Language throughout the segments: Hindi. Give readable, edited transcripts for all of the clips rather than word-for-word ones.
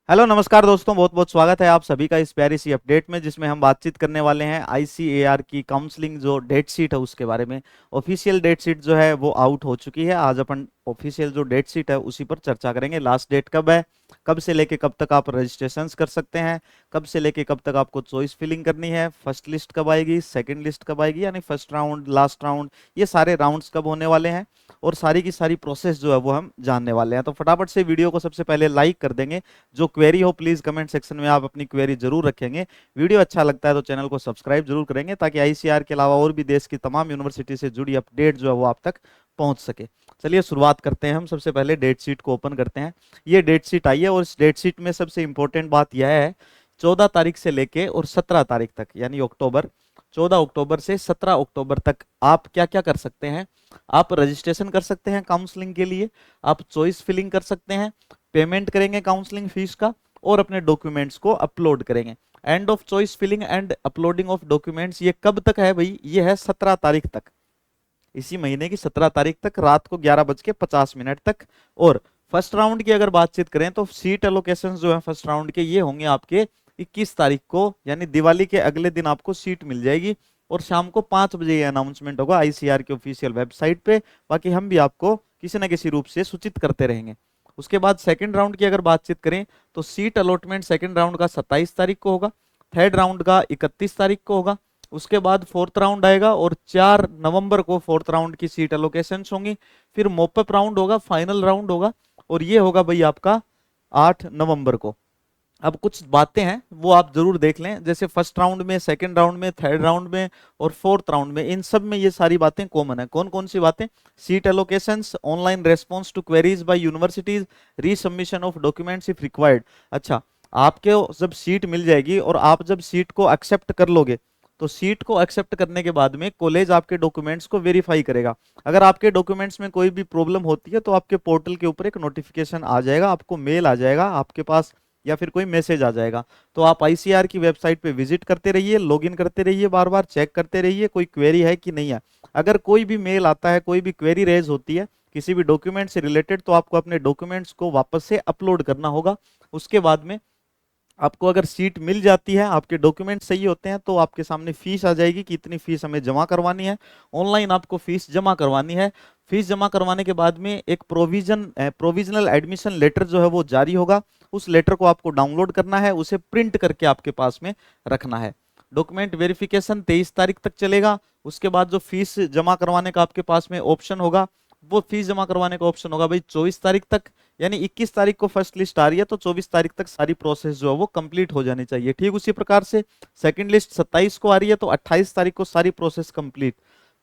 हेलो नमस्कार दोस्तों, बहुत बहुत स्वागत है आप सभी का इस प्यारी सी अपडेट में, जिसमें हम बातचीत करने वाले हैं आईसीएआर की काउंसलिंग जो डेट शीट है उसके बारे में। ऑफिशियल डेट शीट जो है वो आउट हो चुकी है। आज अपन ऑफिशियल जो डेट शीट है उसी पर चर्चा करेंगे। लास्ट डेट कब है, कब से लेके कब तक आप रजिस्ट्रेशन कर सकते हैं, कब से लेके कब तक आपको चॉइस फिलिंग करनी है, फर्स्ट लिस्ट कब आएगी, सेकेंड लिस्ट कब आएगी, यानी फर्स्ट राउंड लास्ट राउंड, ये सारे राउंड्स कब होने वाले हैं और सारी की सारी प्रोसेस जो है वो हम जानने वाले हैं। तो फटाफट से वीडियो को सबसे पहले लाइक कर देंगे। जो क्वेरी हो प्लीज कमेंट सेक्शन में आप अपनी क्वेरी जरूर रखेंगे। वीडियो अच्छा लगता है तो चैनल को सब्सक्राइब जरूर करेंगे, ताकि आईसीआर के अलावा और भी देश की तमाम यूनिवर्सिटी से जुड़ी अपडेट जो है वो आप तक पहुंच सके। चलिए शुरुआत करते हैं। हम सबसे पहले डेट शीट को ओपन करते हैं। ये डेट शीट आई है और इस डेट शीट में सबसे इंपॉर्टेंट बात यह है, 14 तारीख से लेके और 17 तारीख तक, यानी अक्टूबर, 14 अक्टूबर से 17 अक्टूबर तक आप क्या क्या कर सकते हैं। आप रजिस्ट्रेशन कर सकते हैं काउंसलिंग के लिए, आप चॉइस फिलिंग कर सकते हैं, पेमेंट करेंगे काउंसलिंग फीस का, और अपने डॉक्यूमेंट्स को अपलोड करेंगे। End of choice filling and uploading of documents ये कब तक है भाई, ये है 17 तारीख तक, इसी महीने की 17 तारीख तक रात को 11:50 तक। और फर्स्ट राउंड की अगर बातचीत करें तो सीट एलोकेशन जो है फर्स्ट राउंड के ये होंगे आपके 21 तारीख को, यानी दिवाली के अगले दिन आपको सीट मिल जाएगी। और शाम को 5 बजे ये अनाउंसमेंट होगा आईसीआर की ऑफिशियल वेबसाइट पे। बाकी हम भी आपको किसी न किसी रूप से सूचित करते रहेंगे। उसके बाद सेकंड राउंड की अगर बातचीत करें तो सीट अलॉटमेंट सेकंड राउंड का 27 तारीख को होगा, थर्ड राउंड का 31 तारीख को होगा। उसके बाद फोर्थ राउंड आएगा और 4 नवंबर को फोर्थ राउंड की सीट एलोकेशन होंगी। फिर मोपअप राउंड होगा, फाइनल राउंड होगा, और ये होगा भाई आपका 8 नवंबर को। अब कुछ बातें हैं वो आप जरूर देख लें, जैसे फर्स्ट राउंड में, सेकंड राउंड में, थर्ड राउंड में और फोर्थ राउंड में, इन सब में ये सारी बातें कॉमन है। कौन कौन सी बातें? Seat allocations, online response to queries by universities, resubmission of documents if required. अच्छा, आपके जब सीट मिल जाएगी और आप जब सीट को एक्सेप्ट कर लोगे, तो सीट को एक्सेप्ट करने के बाद में कॉलेज आपके डॉक्यूमेंट्स को वेरीफाई करेगा। अगर आपके डॉक्यूमेंट्स में कोई भी प्रॉब्लम होती है तो आपके पोर्टल के ऊपर एक नोटिफिकेशन आ जाएगा, आपको मेल आ जाएगा आपके पास, या फिर कोई मैसेज आ जाएगा। तो आप आईसीआर की वेबसाइट पे विजिट करते रहिए, लॉगिन करते रहिए, बार बार चेक करते रहिए कोई क्वेरी है कि नहीं है। अगर कोई भी मेल आता है, कोई भी क्वेरी रेज होती है किसी भी डॉक्यूमेंट से रिलेटेड, तो आपको अपने डॉक्यूमेंट्स को वापस से अपलोड करना होगा। उसके बाद में आपको अगर सीट मिल जाती है, आपके डॉक्यूमेंट सही होते हैं, तो आपके सामने फीस आ जाएगी कि इतनी फीस हमें जमा करवानी है। ऑनलाइन आपको फीस जमा करवानी है। फीस जमा करवाने के बाद में एक प्रोविजनल एडमिशन लेटर जो है वो जारी होगा। उस लेटर को आपको डाउनलोड करना है, उसे प्रिंट करके आपके पास में रखना है। डॉक्यूमेंट वेरिफिकेशन 23 तारीख तक चलेगा। उसके बाद जो फीस जमा करवाने का आपके पास में ऑप्शन होगा, वो फीस जमा करवाने का ऑप्शन होगा भाई 24 तारीख तक। यानी 21 तारीख को फर्स्ट लिस्ट आ रही है तो 24 तारीख तक सारी प्रोसेस जो है वो कंप्लीट हो जानी चाहिए। ठीक उसी प्रकार से सेकंड लिस्ट 27 को आ रही है तो 28 तारीख को सारी प्रोसेस कंप्लीट।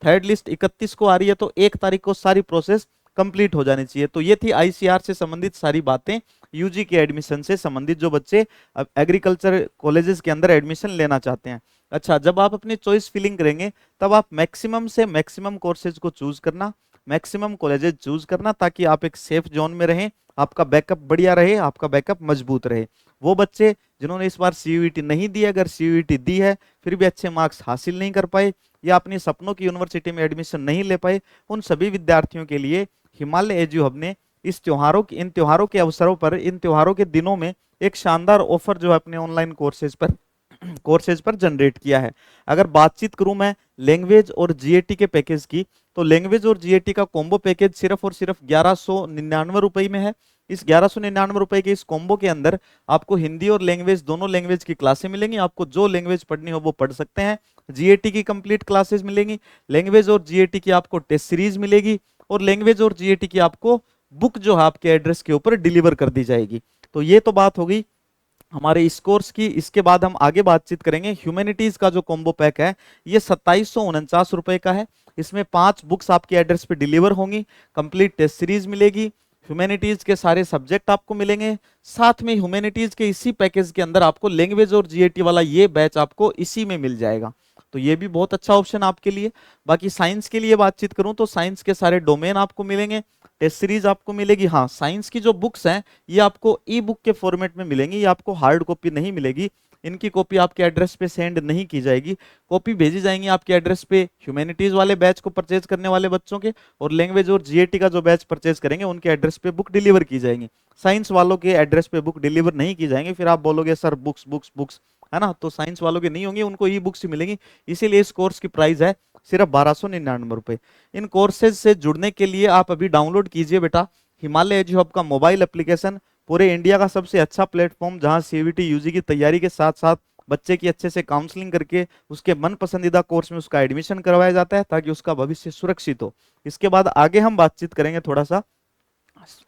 थर्ड लिस्ट 31 को आ रही है तो 1 तारीख को सारी प्रोसेस कंप्लीट हो जानी चाहिए। तो ये थी आईसीआर से संबंधित सारी बातें। यूजी के एडमिशन से संबंधित जो बच्चे एग्रीकल्चर कॉलेजेस के अंदर एडमिशन लेना चाहते हैं। अच्छा, जब आप अपनी चॉइस फिलिंग करेंगे तब आप मैक्सिमम से मैक्सिमम कोर्सेज को चूज करना, मैक्सिमम कॉलेजेस चूज करना, ताकि आप एक सेफ जोन में रहें, आपका बैकअप बढ़िया रहे, आपका बैकअप मजबूत रहे। वो बच्चे जिन्होंने इस बार सीयूईटी नहीं दी, अगर सीयूईटी दी है फिर भी अच्छे मार्क्स हासिल नहीं कर पाए या अपनी सपनों की यूनिवर्सिटी में एडमिशन नहीं ले पाए, उन सभी विद्यार्थियों के लिए हिमालय एजू हब ने इन त्योहारों के अवसरों पर, इन त्योहारों के दिनों में एक शानदार ऑफर जो है अपने ऑनलाइन कोर्सेज पर जनरेट किया है। अगर बातचीत करूं मैं लैंग्वेज और जीएटी के पैकेज की, तो लैंग्वेज और जीएटी का कॉम्बो पैकेज सिर्फ और सिर्फ 1199 रुपए में है। इस 1199 रुपए के इस कॉम्बो के अंदर आपको हिंदी और लैंग्वेज, दोनों लैंग्वेज की क्लासें मिलेंगी। आपको जो लैंग्वेज पढ़नी हो वो पढ़ सकते हैं। जीएटी की कंप्लीट क्लासेस मिलेंगी, लैंग्वेज और जीएटी की आपको टेस्ट सीरीज मिलेगी, और लैंग्वेज और जीएटी की आपको बुक जो है आपके एड्रेस के ऊपर डिलीवर कर दी जाएगी। तो ये तो बात हो गई हमारे इस कोर्स की। इसके बाद हम आगे बातचीत करेंगे ह्यूमैनिटीज का जो कॉम्बो पैक है, ये 2749 रुपए का है। इसमें 5 बुक्स आपके एड्रेस पे डिलीवर होंगी, कंप्लीट टेस्ट सीरीज मिलेगी, ह्यूमैनिटीज के सारे सब्जेक्ट आपको मिलेंगे। साथ में ह्यूमैनिटीज के इसी पैकेज के अंदर आपको लैंग्वेज और जीएटी वाला ये बैच आपको इसी में मिल जाएगा। तो ये भी बहुत अच्छा ऑप्शन आपके लिए। बाकी साइंस के लिए बातचीत करूं तो साइंस के सारे डोमेन आपको मिलेंगे, टेस्ट सीरीज आपको मिलेगी। हाँ, साइंस की जो बुक्स हैं ये आपको ई बुक के फॉर्मेट में मिलेंगी, ये आपको हार्ड कॉपी नहीं मिलेगी। इनकी कॉपी आपके एड्रेस पे सेंड नहीं की जाएगी। कॉपी भेजी जाएंगी आपके एड्रेस पे ह्यूमैनिटीज वाले बैच को परचेज करने वाले बच्चों के, और लैंग्वेज और जीएटी का जो बैच परचेज करेंगे उनके एड्रेस पे बुक डिलीवर की जाएंगी। साइंस वालों के एड्रेस पे बुक डिलीवर नहीं की जाएंगी। फिर आप बोलोगे सर बुक्स बुक्स बुक्स, है ना, तो साइंस वालों के नहीं होंगी, उनको ई बुक्स ही मिलेंगी। इसीलिए इस कोर्स की प्राइस है सिर्फ 1299 रुपए। इन कोर्सेज से जुड़ने के लिए आप अभी डाउनलोड कीजिए बेटा हिमालय एजू हब का मोबाइल एप्लीकेशन। पूरे इंडिया का सबसे अच्छा प्लेटफॉर्म जहां सीयूईटी यूजी की तैयारी के साथ साथ बच्चे की अच्छे से काउंसलिंग करके उसके मन पसंदीदा कोर्स में उसका एडमिशन करवाया जाता है, ताकि उसका भविष्य सुरक्षित हो। इसके बाद आगे हम बातचीत करेंगे थोड़ा सा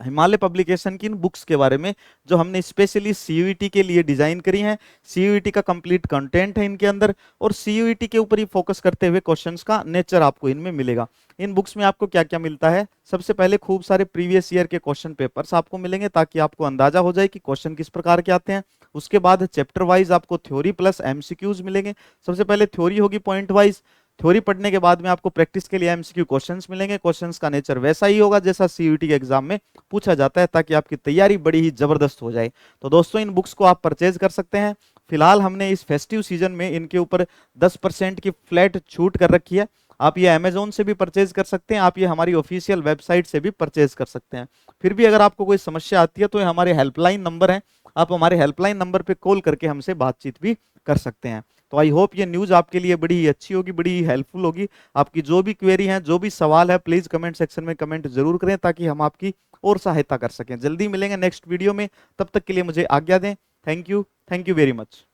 हिमालय पब्लिकेशन की इन बुक्स के बारे में, जो हमने स्पेशली सीयूईटी के लिए डिजाइन करी हैं। सीयूईटी का कंप्लीट कंटेंट है इनके अंदर, और सीयूईटी के ऊपर ही फोकस करते हुए क्वेश्चंस का नेचर आपको इनमें मिलेगा। इन बुक्स में आपको क्या क्या मिलता है, सबसे पहले खूब सारे प्रीवियस ईयर के क्वेश्चन पेपर्स आपको मिलेंगे, ताकि आपको अंदाजा हो जाए कि क्वेश्चन किस प्रकार के आते हैं। उसके बाद चैप्टर वाइज आपको थ्योरी प्लस एमसीक्यूज मिलेंगे। सबसे पहले थ्योरी होगी पॉइंट वाइज, थ्योरी पढ़ने के बाद में आपको प्रैक्टिस के लिए एमसीक्यू क्वेश्चंस मिलेंगे। क्वेश्चंस का नेचर वैसा ही होगा जैसा सीयूईटी के एग्जाम में पूछा जाता है, ताकि आपकी तैयारी बड़ी ही जबरदस्त हो जाए। तो दोस्तों इन बुक्स को आप परचेज कर सकते हैं। फिलहाल हमने इस फेस्टिव सीजन में इनके ऊपर 10% की फ्लैट छूट कर रखी है। आप ये अमेजोन से भी परचेज कर सकते हैं, आप ये हमारी ऑफिशियल वेबसाइट से भी परचेज कर सकते हैं। फिर भी अगर आपको कोई समस्या आती है तो ये हमारे हेल्पलाइन नंबर है, आप हमारे हेल्पलाइन नंबर पे कॉल करके हमसे बातचीत भी कर सकते हैं। तो आई होप ये न्यूज आपके लिए बड़ी ही अच्छी होगी, बड़ी ही हेल्पफुल होगी। आपकी जो भी क्वेरी है, जो भी सवाल है, प्लीज कमेंट सेक्शन में कमेंट जरूर करें, ताकि हम आपकी और सहायता कर सकें। जल्दी मिलेंगे नेक्स्ट वीडियो में, तब तक के लिए मुझे आज्ञा दें। Thank you very much.